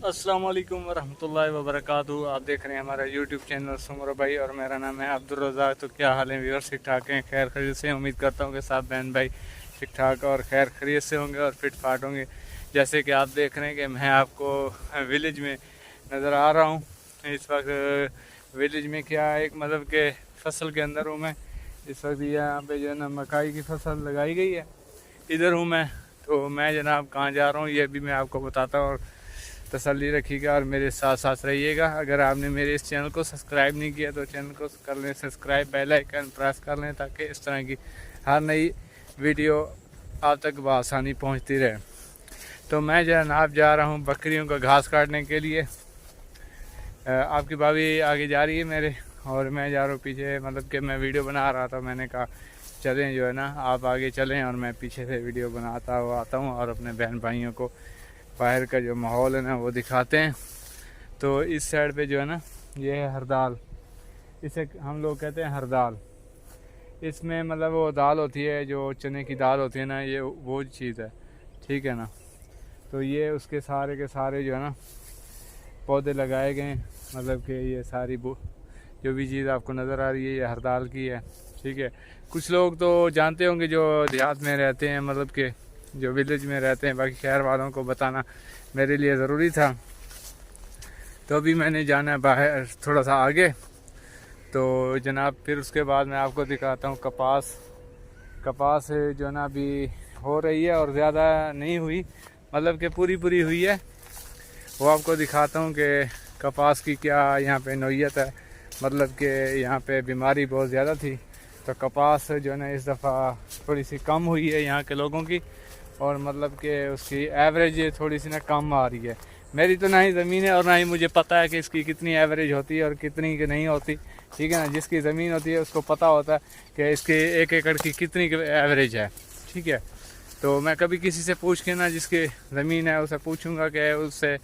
अस्सलाम वालेकुम वरहमतुल्लाहि वबरकातुहू। आप देख रहे हैं हमारा यूट्यूब चैनल सुमर भाई और मेरा नाम है अब्दुल रज़ाक। तो क्या हाल है व्यूअर्स, ठीक ठाक हैं? खैर खरीद से उम्मीद करता हूँ कि सब बहन भाई ठीक ठाक और खैर खरीद से होंगे और फिट फाट होंगे। जैसे कि आप देख रहे हैं कि मैं आपको विलेज में नज़र आ रहा हूँ इस वक्त। विलेज में क्या एक मतलब के फसल के अंदर हूँ मैं इस वक्त। यहाँ पे जो है ना मकाई की फसल लगाई गई है, इधर हूँ मैं। तो मैं जनाब कहाँ जा रहा हूँ ये भी मैं आपको बताता हूँ, और तसल्ली रखिएगा और मेरे साथ साथ रहिएगा। अगर आपने मेरे इस चैनल को सब्सक्राइब नहीं किया तो चैनल को कर लें सब्सक्राइब, बेल आइकन प्रेस कर लें ताकि इस तरह की हर नई वीडियो आप तक बआसानी पहुंचती रहे। तो मैं जनाब जा रहा हूं बकरियों का घास काटने के लिए। आपकी भाभी आगे जा रही है मेरे और मैं जा रहा हूँ पीछे। मतलब कि मैं वीडियो बना रहा था, मैंने कहा चलें जो है ना आप आगे चलें और मैं पीछे से वीडियो बनाता हुआ आता हूँ और अपने बहन भाइयों को बाहर का जो माहौल है ना वो दिखाते हैं। तो इस साइड पे जो है ना ये है हरदाल, इसे हम लोग कहते हैं हरदाल। इसमें मतलब वो दाल होती है जो चने की दाल होती है ना, ये वो चीज़ है, ठीक है ना। तो ये उसके सारे के सारे जो है ना पौधे लगाए गए हैं। मतलब कि ये सारी जो भी चीज़ आपको नज़र आ रही है ये हरदाल की है, ठीक है। कुछ लोग तो जानते होंगे जो देहात में रहते हैं, मतलब कि जो विलेज में रहते हैं, बाकी शहर वालों को बताना मेरे लिए ज़रूरी था। तो अभी मैंने जाना है बाहर थोड़ा सा आगे। तो जनाब फिर उसके बाद मैं आपको दिखाता हूँ कपास। कपास जो है ना अभी हो रही है और ज़्यादा नहीं हुई, मतलब कि पूरी पूरी हुई है। वो आपको दिखाता हूँ कि कपास की क्या यहाँ पे नौइयत है। मतलब कि यहाँ पे बीमारी बहुत ज़्यादा थी, तो कपास जो है ना इस दफ़ा थोड़ी सी कम हुई है यहाँ के लोगों की, और मतलब कि उसकी एवरेज थोड़ी सी ना कम आ रही है। मेरी तो ना ही ज़मीन है और ना ही मुझे पता है कि इसकी कितनी एवरेज होती है और कितनी की नहीं होती, ठीक है ना। जिसकी ज़मीन होती है उसको पता होता है कि इसके 1 एकड़ की कितनी एवरेज है, ठीक है। तो मैं कभी किसी से पूछ के ना जिसकी ज़मीन है उसे पूछूंगा कि उससे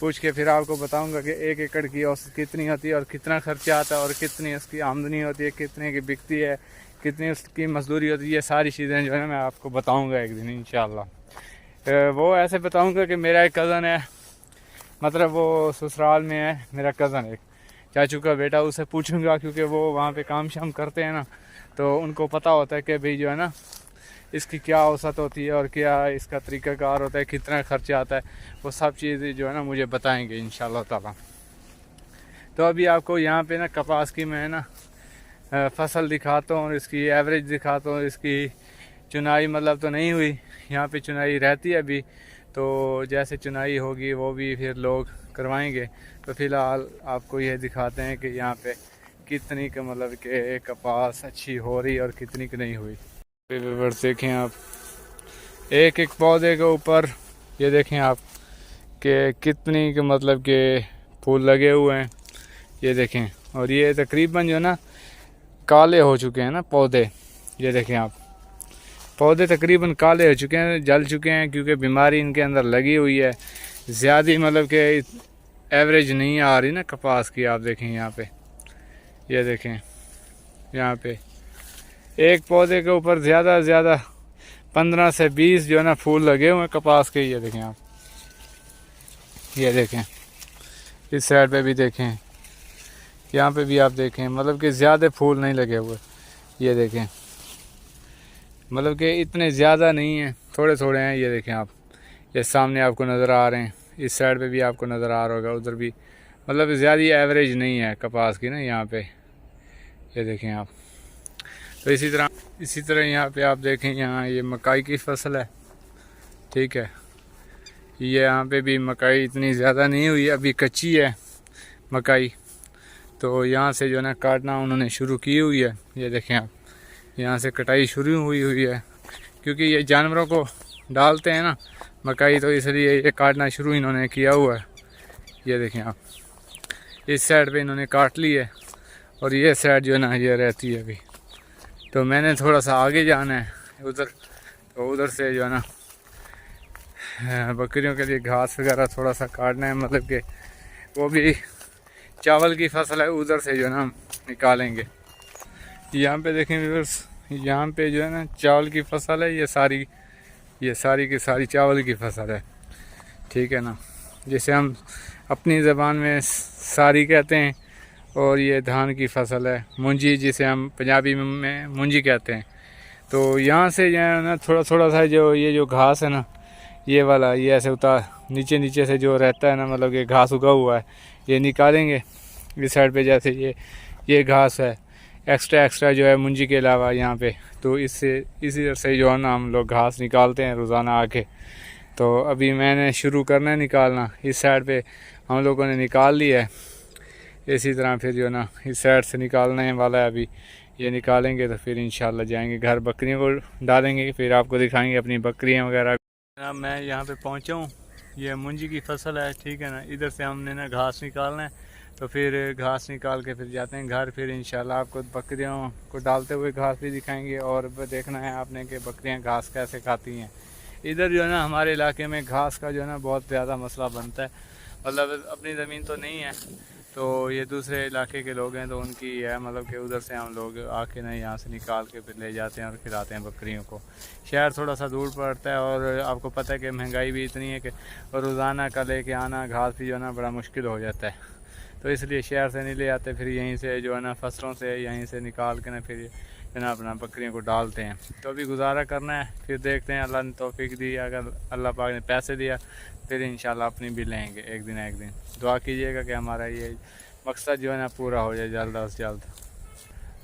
पूछ के फिर आपको बताऊंगा कि 1 एकड़ की औसत कितनी होती है और कितना खर्चा आता है और कितनी उसकी आमदनी होती है, कितने की बिकती है, कितनी उसकी मजदूरी होती है। ये सारी चीज़ें जो है मैं आपको बताऊंगा एक दिन इंशाल्लाह। वो ऐसे बताऊंगा कि मेरा एक कज़न है, मतलब वो ससुराल में है मेरा कज़न, एक चाचू का बेटा, उसे पूछूंगा क्योंकि वो वहाँ पे काम शाम करते हैं ना, तो उनको पता होता है कि भाई जो है ना इसकी क्या औसत होती है और क्या इसका तरीक़ाकार होता है, कितना खर्चा आता है। वो सब चीज़ें जो है ना मुझे बताएंगे इंशाल्लाह ताला। तो अभी आपको यहाँ पे ना कपास की मैं ना फसल दिखाता हूँ और इसकी एवरेज दिखाता हूँ। इसकी चुनाई मतलब तो नहीं हुई, यहाँ पे चुनाई रहती है अभी, तो जैसे चुनाई होगी वो भी फिर लोग करवाएंगे। तो फ़िलहाल आपको ये दिखाते हैं कि यहाँ पे कितनी का मतलब कि कपास अच्छी हो रही और कितनी की नहीं हुई। व्यूअर्स देखें आप एक एक पौधे के ऊपर, ये देखें आप कि कितनी के मतलब के फूल लगे हुए हैं, ये देखें। और ये तकरीबन जो है ना काले हो चुके हैं ना पौधे, ये देखें आप पौधे तकरीबन काले हो चुके हैं, जल चुके हैं क्योंकि बीमारी इनके अंदर लगी हुई है। ज़्यादा मतलब कि एवरेज नहीं आ रही ना कपास की। आप देखें यहाँ पे, ये देखें यहाँ पे एक पौधे के ऊपर ज़्यादा से ज़्यादा 15 से 20 जो है ना फूल लगे हुए हैं कपास के। ये देखें आप, ये देखें इस साइड पे भी देखें, यहाँ पे भी आप देखें, मतलब कि ज़्यादा फूल नहीं लगे हुए। ये देखें मतलब कि इतने ज़्यादा नहीं हैं, थोड़े थोड़े हैं। ये देखें आप, ये सामने आपको नज़र आ रहे हैं, इस साइड पे भी आपको नज़र आ रहा होगा, उधर भी। मतलब ज़्यादा एवरेज नहीं है कपास की ना यहाँ पे, ये देखें आप। तो इसी तरह यहाँ पे आप देखें, यहाँ ये मकाई की फसल है, ठीक है। ये यहाँ पे भी मकाई इतनी ज़्यादा नहीं हुई, अभी कच्ची है मकाई। तो यहाँ से जो है ना काटना उन्होंने शुरू की हुई है, ये देखें आप, यहाँ से कटाई शुरू हुई है क्योंकि ये जानवरों को डालते हैं ना मकाई, तो इसलिए ये काटना शुरू इन्होंने किया हुआ है। ये देखें आप, इस साइड पे इन्होंने काट ली है और ये साइड जो है ना ये रहती है अभी। तो मैंने थोड़ा सा आगे जाना है उधर, तो उधर से जो है ना बकरियों के लिए घास वगैरह थोड़ा सा काटना है। मतलब कि वो भी चावल की फसल है, उधर से जो है ना निकालेंगे। यहाँ पे देखें व्यूअर्स, यहाँ पे जो है ना चावल की फसल है, ये सारी की सारी चावल की फसल है, ठीक है ना। जिसे हम अपनी ज़बान में सारी कहते हैं, और ये धान की फसल है मुंजी, जिसे हम पंजाबी में मुंजी कहते हैं। तो यहाँ से जो है ना थोड़ा थोड़ा सा जो ये जो घास है ना, ये वाला ये ऐसे उतार नीचे नीचे से जो रहता है ना, मतलब ये घास उगा हुआ है, ये निकालेंगे इस साइड पे। जैसे ये घास है एक्स्ट्रा जो है मुंजी के अलावा यहाँ पे, तो इससे इसी से जो है ना हम लोग घास निकालते हैं रोज़ाना आके। तो अभी मैंने शुरू करना है निकालना, इस साइड पे हम लोगों ने निकाल लिया है। इसी तरह फिर जो है ना इस साइड से निकालने वाला है, अभी ये निकालेंगे तो फिर इंशाल्लाह जाएंगे घर, बकरियों को डालेंगे, फिर आपको दिखाएंगे अपनी बकरियाँ वगैरह। मैं यहाँ पे पहुँचा हूँ, ये मुंजी की फसल है, ठीक है ना। इधर से हमने ना घास निकालना है, तो फिर घास निकाल के फिर जाते हैं घर। फिर इंशाल्लाह आपको बकरियों को डालते हुए घास भी दिखाएंगे, और देखना है आपने कि बकरियां घास कैसे खाती हैं। इधर जो है ना हमारे इलाके में घास का जो है ना बहुत ज़्यादा मसला बनता है, मतलब अपनी ज़मीन तो नहीं है, तो ये दूसरे इलाके के लोग हैं तो उनकी है, मतलब कि उधर से हम लोग आके ना यहाँ से निकाल के फिर ले जाते हैं और खिलाते हैं बकरियों को। शहर थोड़ा सा दूर पड़ता है, और आपको पता है कि महंगाई भी इतनी है कि रोज़ाना का लेके आना घास भी जो है ना बड़ा मुश्किल हो जाता है, तो इसलिए शहर से नहीं ले आते, फिर यहीं से जो है ना फसलों से यहीं से निकाल के ना फिर जो है ना अपना बकरियों को डालते हैं। तो अभी गुजारा करना है, फिर देखते हैं, अल्लाह ने तौफीक दी, अगर अल्लाह पाक ने पैसे दिया फिर इंशाल्लाह अपनी भी लेंगे एक दिन। दुआ कीजिएगा कि हमारा ये मकसद जो है ना पूरा हो जाए जल्द अज जल्द।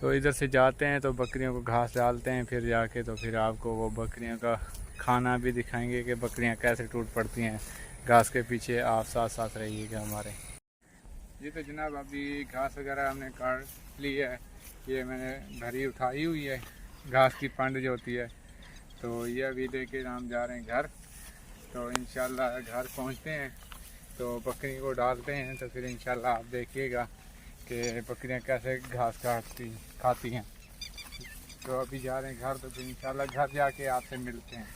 तो इधर से जाते हैं तो बकरियों को घास डालते हैं, फिर जाके तो फिर आपको वो बकरियों का खाना भी दिखाएंगे कि बकरियां कैसे टूट पड़ती हैं घास के पीछे। आप साथ साथ रहिएगा हमारे। जी तो जनाब अभी घास वगैरह हमने काट ली है, ये मैंने भरी उठाई हुई है घास की पंड जो होती है, तो ये अभी लेके हम जा रहे हैं घर। तो इंशाल्लाह घर पहुंचते हैं तो बकरी को डालते हैं, तो फिर इंशाल्लाह आप देखिएगा कि बकरियां कैसे घास खाती हैं। तो अभी जा रहे हैं घर, तो फिर इंशाल्लाह घर जाके आपसे मिलते हैं।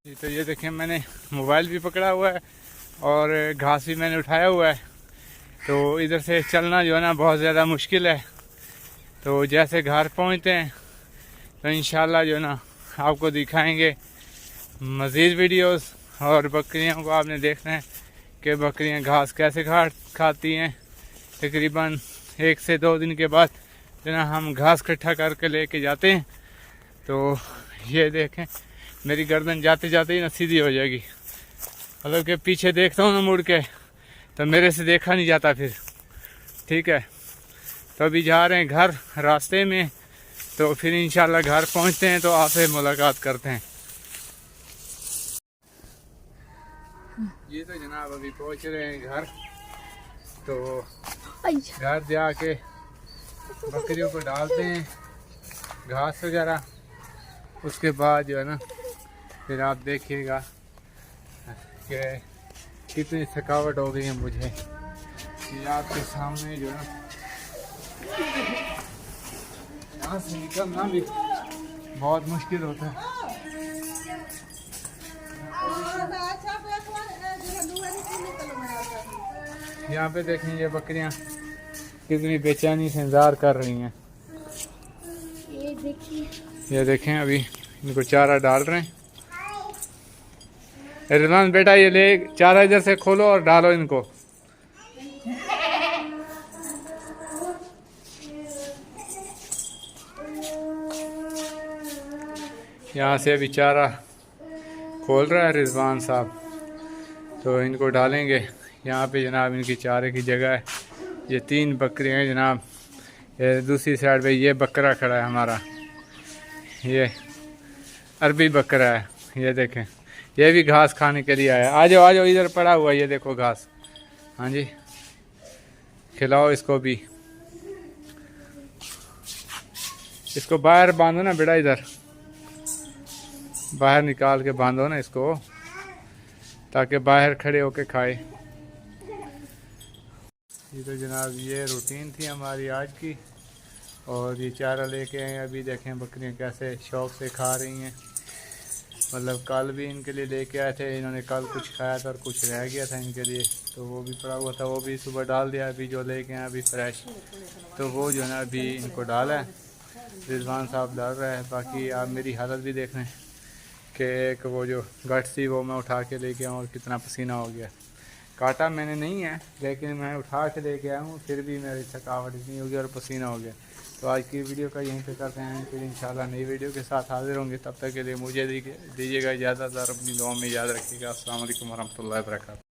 जी तो ये देखें मैंने मोबाइल भी पकड़ा हुआ है और घास भी मैंने उठाया हुआ है, तो इधर से चलना जो है ना बहुत ज़्यादा मुश्किल है। तो जैसे घर पहुंचते हैं तो इंशाल्लाह जो है ना आपको दिखाएंगे मज़ीद वीडियोस, और बकरियों को आपने देखना है कि बकरियां घास कैसे खाती हैं। तकरीबन 1 से 2 दिन के बाद जो ना हम घास इकट्ठा करके लेके जाते हैं। तो ये देखें मेरी गर्दन जाते जाते ही ना सीधी हो जाएगी, मतलब कि पीछे देखता हूँ ना मुड़ के तो मेरे से देखा नहीं जाता फिर, ठीक है। तो अभी जा रहे हैं घर, रास्ते में तो फिर इंशाल्लाह घर पहुँचते हैं तो आपसे मुलाकात करते हैं। ये तो जनाब अभी पहुँच रहे हैं घर, तो घर जाके बकरियों को डालते हैं घास वगैरह, उसके बाद जो है ना फिर आप देखिएगा कि कितनी थकावट हो गई है मुझे। ये आपके सामने जो है यहाँ से निकलना भी बहुत मुश्किल होता है। यहाँ पे देखें ये बकरियाँ कितनी बेचैनी से इंतजार कर रही हैं। ये देखें अभी इनको चारा डाल रहे हैं। रिजवान बेटा ये ले चारा इधर से खोलो और डालो इनको। यहाँ से अभी चारा खोल रहा है रिजवान साहब, तो इनको डालेंगे। यहाँ पे जनाब इनकी चारे की जगह है। ये 3 बकरियाँ हैं जनाब। ये दूसरी साइड पे ये बकरा खड़ा है हमारा, ये अरबी बकरा है। ये देखें ये भी घास खाने के लिए आया। आ जाओ इधर पड़ा हुआ ये देखो घास। हाँ जी खिलाओ इसको भी। इसको बाहर बांधो ना बेटा, इधर बाहर निकाल के बांधो ना इसको, ताकि बाहर खड़े होके खाए। ये तो जनाब ये रूटीन थी हमारी आज की, और ये चारा लेके आए। अभी देखें बकरियां कैसे शौक से खा रही हैं। मतलब कल भी इनके लिए लेके आए थे, इन्होंने कल कुछ खाया था और कुछ रह गया था इनके लिए, तो वो भी पड़ा हुआ था, वो भी सुबह डाल दिया। अभी जो लेके आए अभी फ्रेश, तो वो जो है ना अभी इनको डाला है। रिजवान साहब डाल रहा है। बाकी आप मेरी हालत भी देख रहे हैं कि एक वो जो गट थी वो मैं उठा के लेके आऊँ और कितना पसीना हो गया। काटा मैंने नहीं है, लेकिन मैं उठा के लेके आया हूँ, फिर भी मेरी थकावट इतनी हो गई और पसीना हो गया। तो आज की वीडियो का यहीं पे करते हैं, फिर इंशाल्लाह नई वीडियो के साथ हाजिर होंगे। तब तक के लिए मुझे दीजिएगा इजाज़त और अपनी दुआ में याद रखिएगा। अस्सलाम वालेकुम वरहमतुल्लाहि वबरकातुहू।